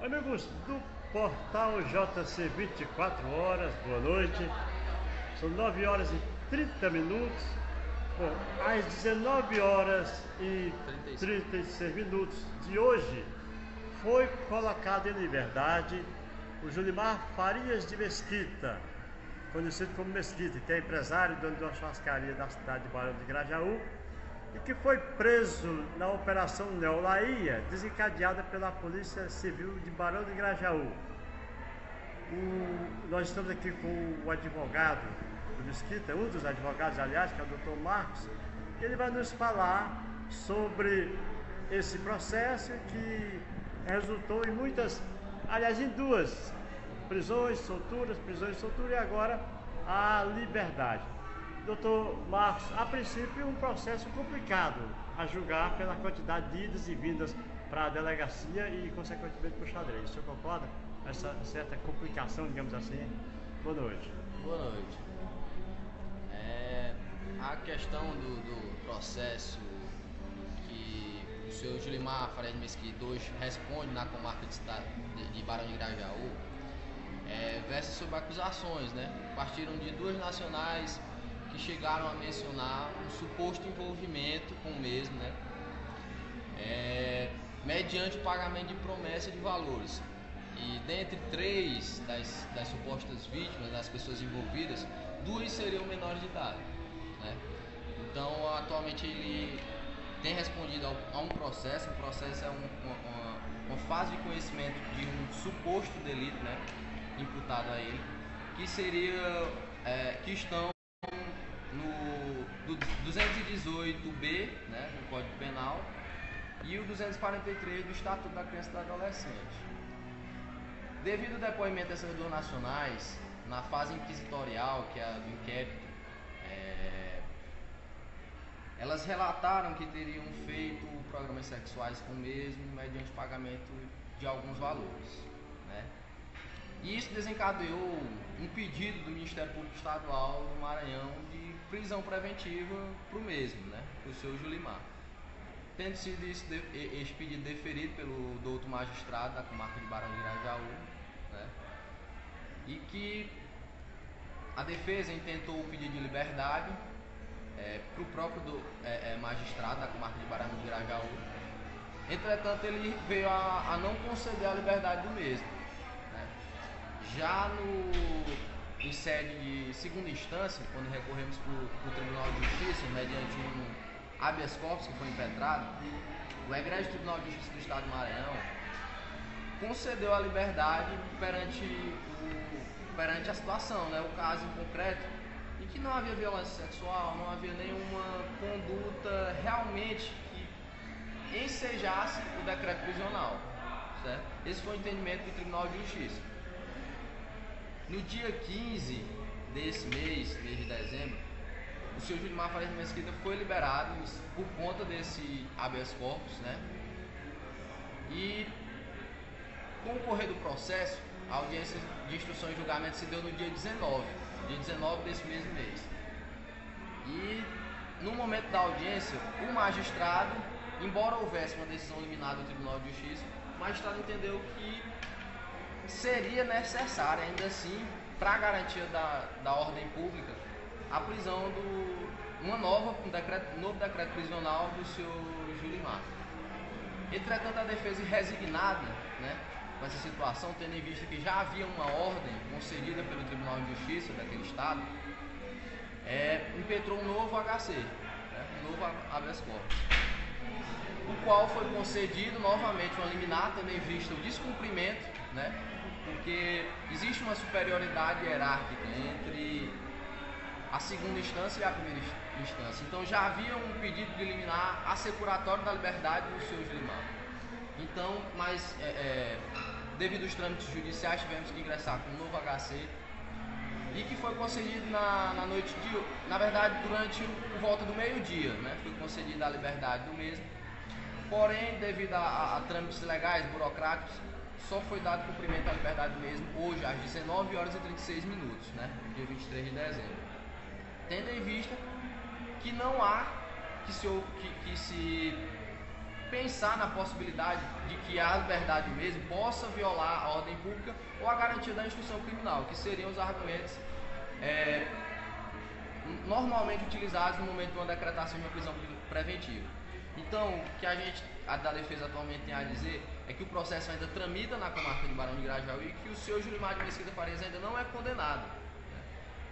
Amigos do portal JC 24 horas, boa noite. São 9 horas e 30 minutos. Bom, às 19 horas e 36 minutos de hoje foi colocado em liberdade o Julimar Farias de Mesquita, conhecido como Mesquita, que é empresário e dono de uma churrascaria da cidade de Barão de Grajaú, e que foi preso na Operação Neolaia, desencadeada pela Polícia Civil de Barão de Grajaú. Nós estamos aqui com o advogado do Mesquita, um dos advogados, aliás, que é o Dr. Marcos. Ele vai nos falar sobre esse processo que resultou em muitas, aliás, em duas prisões, solturas e agora a liberdade. Doutor Marcos, a princípio um processo complicado a julgar pela quantidade de idas e vindas para a delegacia e consequentemente para o xadrez. O senhor concorda? Essa certa complicação, digamos assim. Boa noite. Boa noite. A questão do processo que o senhor Julimar Farias de Mesquita hoje responde na comarca de Barão de Grajaú versa sobre acusações, né? Partiram de duas nacionais que chegaram a mencionar um suposto envolvimento com o mesmo, né? Mediante o pagamento de promessa de valores. E dentre três das supostas vítimas, das pessoas envolvidas, duas seriam menores de idade, né? Então, atualmente ele tem respondido a um processo. O processo é uma fase de conhecimento de um suposto delito, né, imputado a ele, que seria que estão no 218B, né, do Código Penal, e o 243 do Estatuto da Criança e do Adolescente. Devido ao depoimento dessas duas nacionais, na fase inquisitorial, que é a do inquérito, elas relataram que teriam feito programas sexuais com o mesmo mediante pagamento de alguns valores, né? E isso desencadeou um pedido do Ministério Público Estadual do Maranhão de prisão preventiva para o mesmo, né, para o senhor Julimar. Tendo sido esse pedido deferido pelo doutor magistrado da comarca de Barão de Grajaú, né, e que a defesa intentou o pedido de liberdade para o próprio magistrado da comarca de Barão de Grajaú. Entretanto, ele veio a não conceder a liberdade do mesmo, né. Já em sede de segunda instância, quando recorremos para o Tribunal de Justiça, mediante um habeas corpus que foi impetrado, o egrégio Tribunal de Justiça do Estado do Maranhão concedeu a liberdade perante a situação, né, o caso em concreto, em que não havia violência sexual, não havia nenhuma conduta realmente que ensejasse o decreto prisional, certo? Esse foi o entendimento do Tribunal de Justiça. No dia 15 desse mês de dezembro, o senhor Julimar Farias de Mesquita foi liberado por conta desse habeas corpus, né? E com o correr do processo, a audiência de instrução e julgamento se deu no dia 19 desse mesmo mês. E no momento da audiência, o magistrado, embora houvesse uma decisão liminar do Tribunal de Justiça, o magistrado entendeu que seria necessário, ainda assim, para a garantia da ordem pública, a prisão um novo decreto prisional do senhor Julimar. Entretanto, a defesa, resignada, né, com essa situação, tendo em vista que já havia uma ordem concedida pelo Tribunal de Justiça daquele estado, impetrou um novo HC, né, um novo habeas corpus, o qual foi concedido novamente uma liminar, tendo em vista o descumprimento, né, porque existe uma superioridade hierárquica entre a segunda instância e a primeira instância. Então já havia um pedido de liminar assecuratório da liberdade do senhor Julimar. Então, mas devido aos trâmites judiciais, tivemos que ingressar com um novo HC, e que foi concedido na verdade, durante por volta do meio-dia, né? Foi concedida a liberdade do mesmo. Porém, devido a trâmites legais, burocráticos, só foi dado cumprimento à liberdade do mesmo hoje, às 19 horas e 36 minutos, né? Dia 23 de dezembro. Tendo em vista que não há que se pensar na possibilidade de que a liberdade mesmo possa violar a ordem pública ou a garantia da instituição criminal, que seriam os argumentos normalmente utilizados no momento de uma decretação de uma prisão preventiva. Então, o que a da defesa atualmente tem a dizer é que o processo ainda tramita na comarca de Barão de Grajaú e que o senhor Julimar de Mesquita Farias ainda não é condenado.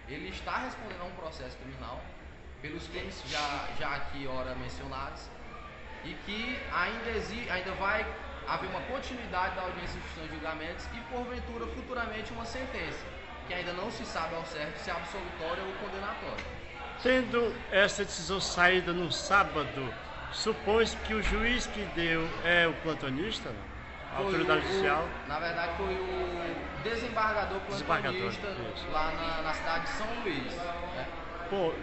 Ele está respondendo a um processo criminal pelos crimes já aqui ora mencionados e que ainda vai haver uma continuidade da audiência de instrução de julgamentos e porventura futuramente uma sentença, que ainda não se sabe ao certo se é absolutória ou condenatória. Tendo essa decisão saída no sábado, supõe-se que o juiz que deu é o plantonista, não? A autoridade judicial? Na verdade foi o desembargador plantonista lá na cidade de São Luís. Pô,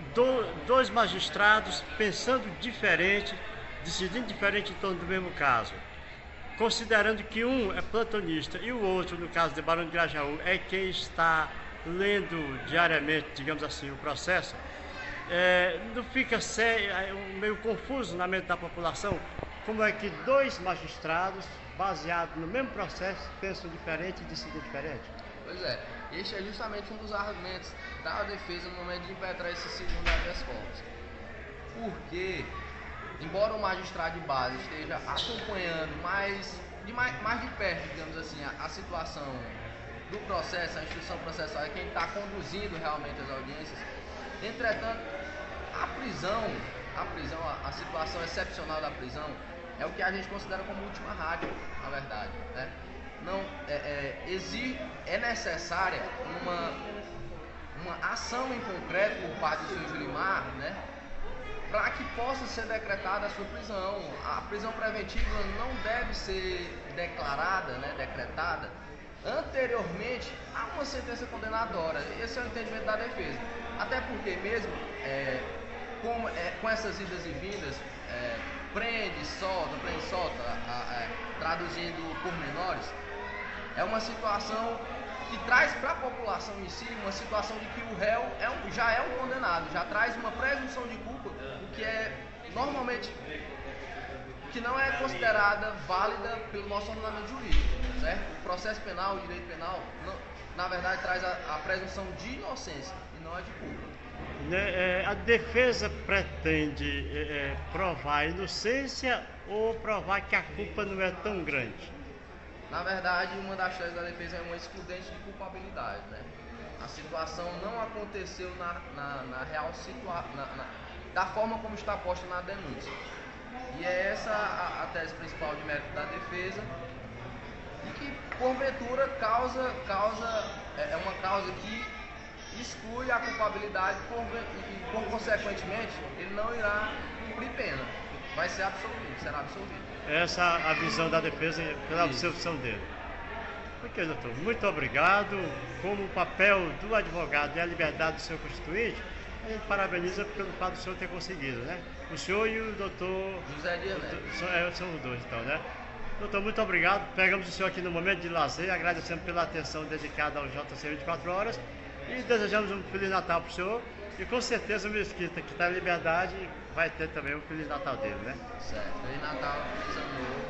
dois magistrados pensando diferente, decidindo diferente em torno do mesmo caso. Considerando que um é plantonista e o outro, no caso de Barão de Grajaú, é quem está lendo diariamente, digamos assim, o processo, não fica meio confuso na mente da população como é que dois magistrados, baseados no mesmo processo, pensam diferente e decidem diferente? Pois é, este é justamente um dos argumentos da defesa no momento de impetrar esse segundo habeas corpus. Porque, embora o magistrado de base esteja acompanhando mais de perto, digamos assim, a situação do processo, a instituição processual é quem está conduzindo realmente as audiências, entretanto, a situação excepcional da prisão é o que a gente considera como última rádio, na verdade, né? Não, é necessária uma ação em concreto por parte do senhor Julimar, né, para que possa ser decretada a sua prisão. A prisão preventiva não deve ser decretada anteriormente a uma sentença condenatória. Esse é o entendimento da defesa. Até porque mesmo com essas idas e vindas, prende, solta, traduzindo por menores, é uma situação que traz para a população em si uma situação de que o réu já é um condenado, já traz uma presunção de culpa, o que é normalmente que não é considerada válida pelo nosso ordenamento jurídico, certo? O processo penal, o direito penal, na verdade traz a presunção de inocência e não a de culpa. A defesa pretende provar a inocência ou provar que a culpa não é tão grande? Na verdade, uma das teses da defesa é uma excludente de culpabilidade, né? A situação não aconteceu na real situação, da forma como está posta na denúncia. E é essa a tese principal de mérito da defesa, e que porventura é uma causa que exclui a culpabilidade e consequentemente ele não irá cumprir pena, vai ser absolvido, será absolvido. Essa é a visão da defesa pela absolvição dele. Ok, doutor, muito obrigado. Como o papel do advogado é a liberdade do seu constituinte, a gente parabeniza pelo fato do senhor ter conseguido, né? O senhor e o doutor José Dias Neto. São os dois, então, né? Doutor, muito obrigado. Pegamos o senhor aqui no momento de lazer, agradecemos pela atenção dedicada ao JC 24 horas e desejamos um Feliz Natal para o senhor. E com certeza o Mesquita, que está em liberdade, vai ter também um Feliz Natal dele, né? Certo. Feliz Natal, feliz ano novo.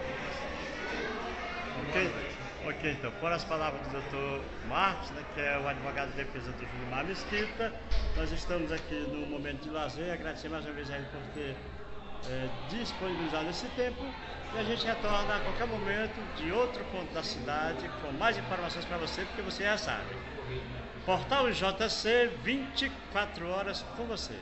Ok, então, por as palavras do Dr. Marcos, né, que é o advogado de defesa do Julimar Mesquita, nós estamos aqui no momento de lazer, agradecer mais uma vez a ele por ter disponibilizado esse tempo, e a gente retorna a qualquer momento de outro ponto da cidade, com mais informações para você, porque você já sabe. Portal JC, 24 horas com você.